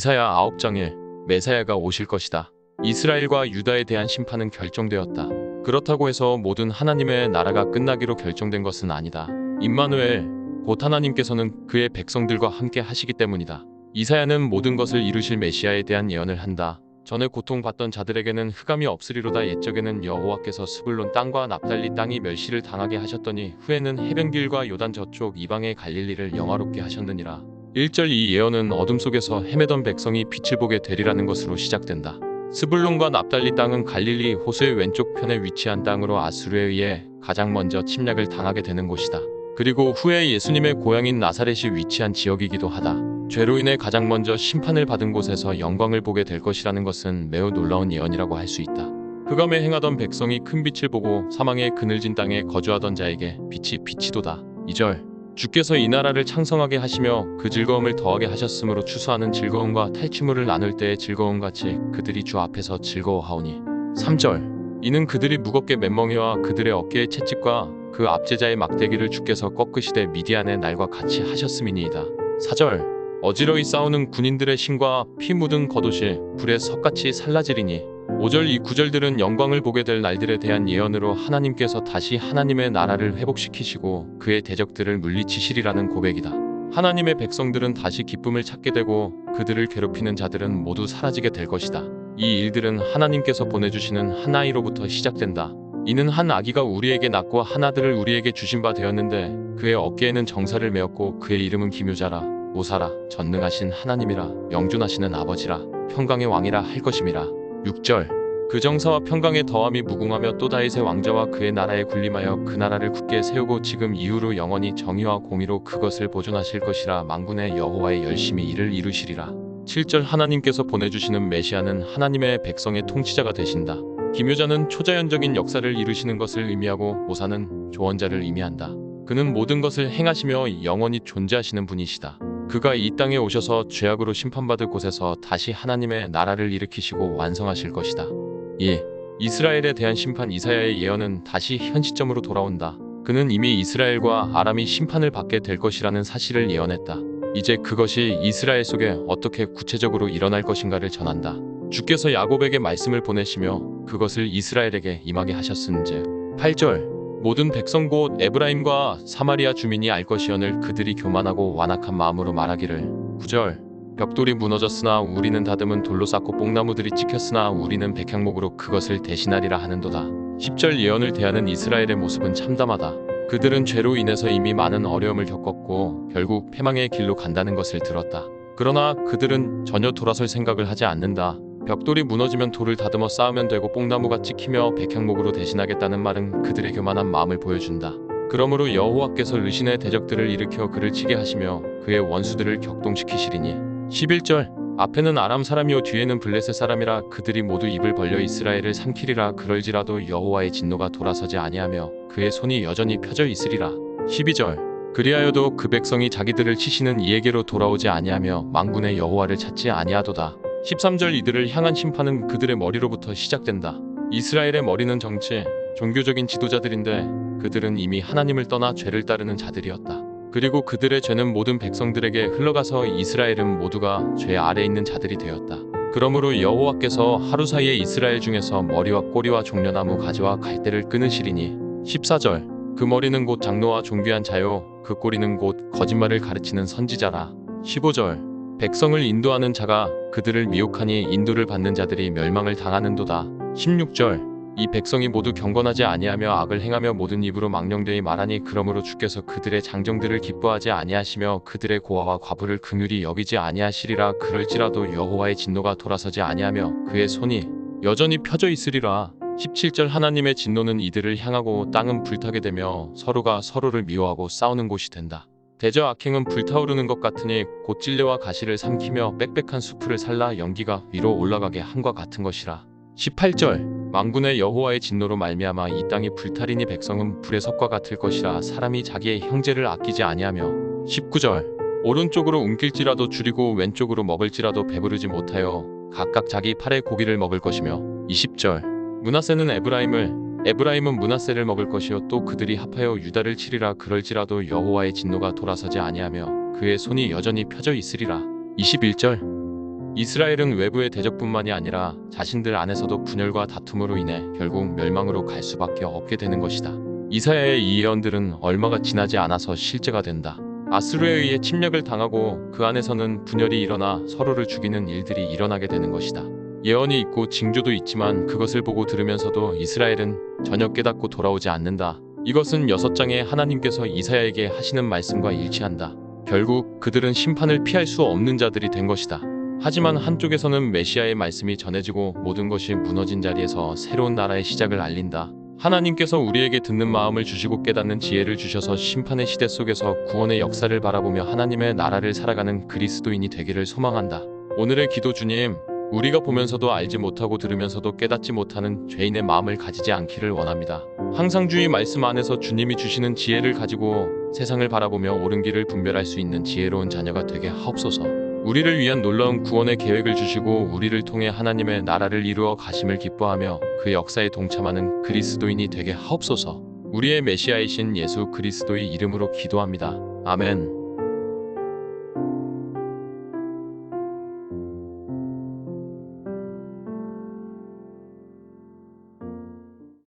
이사야 9장 1. 메사야가 오실 것이다. 이스라엘과 유다에 대한 심판은 결정되었다. 그렇다고 해서 모든 하나님의 나라가 끝나기로 결정된 것은 아니다. 임마누엘, 곧 하나님께서는 그의 백성들과 함께 하시기 때문이다. 이사야는 모든 것을 이루실 메시아에 대한 예언을 한다. 전에 고통받던 자들에게는 흑암이 없으리로다. 옛적에는 여호와께서 스불론 땅과 납달리 땅이 멸시를 당하게 하셨더니 후에는 해변길과 요단 저쪽 이방의 갈릴리를 영화롭게 하셨느니라. 1절. 이 예언은 어둠 속에서 헤매던 백성이 빛을 보게 되리라는 것으로 시작된다. 스불론과 납달리 땅은 갈릴리 호수의 왼쪽 편에 위치한 땅으로 아수르에 의해 가장 먼저 침략을 당하게 되는 곳이다. 그리고 후에 예수님의 고향인 나사렛이 위치한 지역이기도 하다. 죄로 인해 가장 먼저 심판을 받은 곳에서 영광을 보게 될 것이라는 것은 매우 놀라운 예언이라고 할 수 있다. 흑암에 행하던 백성이 큰 빛을 보고 사망의 그늘진 땅에 거주하던 자에게 빛이 비치도다. 2절. 주께서 이 나라를 창성하게 하시며 그 즐거움을 더하게 하셨으므로 추수하는 즐거움과 탈취물을 나눌 때의 즐거움같이 그들이 주 앞에서 즐거워하오니. 3절. 이는 그들이 무겁게 맴멍이와 그들의 어깨의 채찍과 그 압제자의 막대기를 주께서 꺾으시되 미디안의 날과 같이 하셨음이니이다. 4절. 어지러이 싸우는 군인들의 신과 피 묻은 겉옷이 불에 석같이 살라지리니. 5절. 이 구절들은 영광을 보게 될 날들에 대한 예언으로 하나님께서 다시 하나님의 나라를 회복시키시고 그의 대적들을 물리치시리라는 고백이다. 하나님의 백성들은 다시 기쁨을 찾게 되고 그들을 괴롭히는 자들은 모두 사라지게 될 것이다. 이 일들은 하나님께서 보내주시는 한 아이로부터 시작된다. 이는 한 아기가 우리에게 낳고 한 아들을 우리에게 주신 바 되었는데 그의 어깨에는 정사를 메었고 그의 이름은 기묘자라, 모사라, 전능하신 하나님이라, 영존하시는 아버지라, 평강의 왕이라 할 것임이라. 6절. 그 정사와 평강의 더함이 무궁하며 또 다윗의 왕자와 그의 나라에 군림하여 그 나라를 굳게 세우고 지금 이후로 영원히 정의와 공의로 그것을 보존하실 것이라. 만군의 여호와의 열심히 이를 이루시리라. 7절. 하나님께서 보내주시는 메시아는 하나님의 백성의 통치자가 되신다. 기묘자는 초자연적인 역사를 이루시는 것을 의미하고 모사는 조언자를 의미한다. 그는 모든 것을 행하시며 영원히 존재하시는 분이시다. 그가 이 땅에 오셔서 죄악으로 심판받을 곳에서 다시 하나님의 나라를 일으키시고 완성하실 것이다. 2. 이스라엘에 대한 심판. 이사야의 예언은 다시 현 시점으로 돌아온다. 그는 이미 이스라엘과 아람이 심판을 받게 될 것이라는 사실을 예언했다. 이제 그것이 이스라엘 속에 어떻게 구체적으로 일어날 것인가를 전한다. 주께서 야곱에게 말씀을 보내시며 그것을 이스라엘에게 임하게 하셨은즉. 8절. 모든 백성 곧 에브라임과 사마리아 주민이 알 것이오늘 그들이 교만하고 완악한 마음으로 말하기를. 9절. 벽돌이 무너졌으나 우리는 다듬은 돌로 쌓고 뽕나무들이 찍혔으나 우리는 백향목으로 그것을 대신하리라 하는도다. 10절. 예언을 대하는 이스라엘의 모습은 참담하다. 그들은 죄로 인해서 이미 많은 어려움을 겪었고 결국 패망의 길로 간다는 것을 들었다. 그러나 그들은 전혀 돌아설 생각을 하지 않는다. 벽돌이 무너지면 돌을 다듬어 쌓으면 되고 뽕나무가 찍히며 백향목으로 대신하겠다는 말은 그들의 교만한 마음을 보여준다. 그러므로 여호와께서 르신의 대적들을 일으켜 그를 치게 하시며 그의 원수들을 격동시키시리니. 11절. 앞에는 아람 사람이요 뒤에는 블레셋 사람이라 그들이 모두 입을 벌려 이스라엘을 삼키리라. 그럴지라도 여호와의 진노가 돌아서지 아니하며 그의 손이 여전히 펴져 있으리라. 12절. 그리하여도 그 백성이 자기들을 치시는 이에게로 돌아오지 아니하며 만군의 여호와를 찾지 아니하도다. 13절. 이들을 향한 심판은 그들의 머리로부터 시작된다. 이스라엘의 머리는 정치, 종교적인 지도자들인데 그들은 이미 하나님을 떠나 죄를 따르는 자들이었다. 그리고 그들의 죄는 모든 백성들에게 흘러가서 이스라엘은 모두가 죄 아래 있는 자들이 되었다. 그러므로 여호와께서 하루 사이에 이스라엘 중에서 머리와 꼬리와 종려나무 가지와 갈대를 끊으시리니. 14절. 그 머리는 곧 장로와 존귀한 자요 그 꼬리는 곧 거짓말을 가르치는 선지자라. 15절. 백성을 인도하는 자가 그들을 미혹하니 인도를 받는 자들이 멸망을 당하는도다. 16절. 이 백성이 모두 경건하지 아니하며 악을 행하며 모든 입으로 망령되이 말하니 그러므로 주께서 그들의 장정들을 기뻐하지 아니하시며 그들의 고아와 과부를 긍휼히 여기지 아니하시리라. 그럴지라도 여호와의 진노가 돌아서지 아니하며 그의 손이 여전히 펴져 있으리라. 17절. 하나님의 진노는 이들을 향하고 땅은 불타게 되며 서로가 서로를 미워하고 싸우는 곳이 된다. 대저 악행은 불타오르는 것 같으니 곧 찔레와 가시를 삼키며 빽빽한 수풀을 살라 연기가 위로 올라가게 함과 같은 것이라. 18절. 만군의 여호와의 진노로 말미암아 이 땅이 불타리니 백성은 불의 석과 같을 것이라. 사람이 자기의 형제를 아끼지 아니하며. 19절. 오른쪽으로 움킬지라도 줄이고 왼쪽으로 먹을지라도 배부르지 못하여 각각 자기 팔의 고기를 먹을 것이며. 20절. 므낫세는 에브라임은 므낫세를 먹을 것이요 또 그들이 합하여 유다를 치리라. 그럴지라도 여호와의 진노가 돌아서지 아니하며 그의 손이 여전히 펴져 있으리라. 21절. 이스라엘은 외부의 대적뿐만이 아니라 자신들 안에서도 분열과 다툼으로 인해 결국 멸망으로 갈 수밖에 없게 되는 것이다. 이사야의 이 예언들은 얼마가 지나지 않아서 실제가 된다. 아수르에 의해 침략을 당하고 그 안에서는 분열이 일어나 서로를 죽이는 일들이 일어나게 되는 것이다. 예언이 있고 징조도 있지만 그것을 보고 들으면서도 이스라엘은 전혀 깨닫고 돌아오지 않는다. 이것은 6장에 하나님께서 이사야에게 하시는 말씀과 일치한다. 결국 그들은 심판을 피할 수 없는 자들이 된 것이다. 하지만 한쪽에서는 메시아의 말씀이 전해지고 모든 것이 무너진 자리에서 새로운 나라의 시작을 알린다. 하나님께서 우리에게 듣는 마음을 주시고 깨닫는 지혜를 주셔서 심판의 시대 속에서 구원의 역사를 바라보며 하나님의 나라를 살아가는 그리스도인이 되기를 소망한다. 오늘의 기도. 주님, 우리가 보면서도 알지 못하고 들으면서도 깨닫지 못하는 죄인의 마음을 가지지 않기를 원합니다. 항상 주의 말씀 안에서 주님이 주시는 지혜를 가지고 세상을 바라보며 옳은 길을 분별할 수 있는 지혜로운 자녀가 되게 하옵소서. 우리를 위한 놀라운 구원의 계획을 주시고 우리를 통해 하나님의 나라를 이루어 가심을 기뻐하며 그 역사에 동참하는 그리스도인이 되게 하옵소서. 우리의 메시아이신 예수 그리스도의 이름으로 기도합니다. 아멘.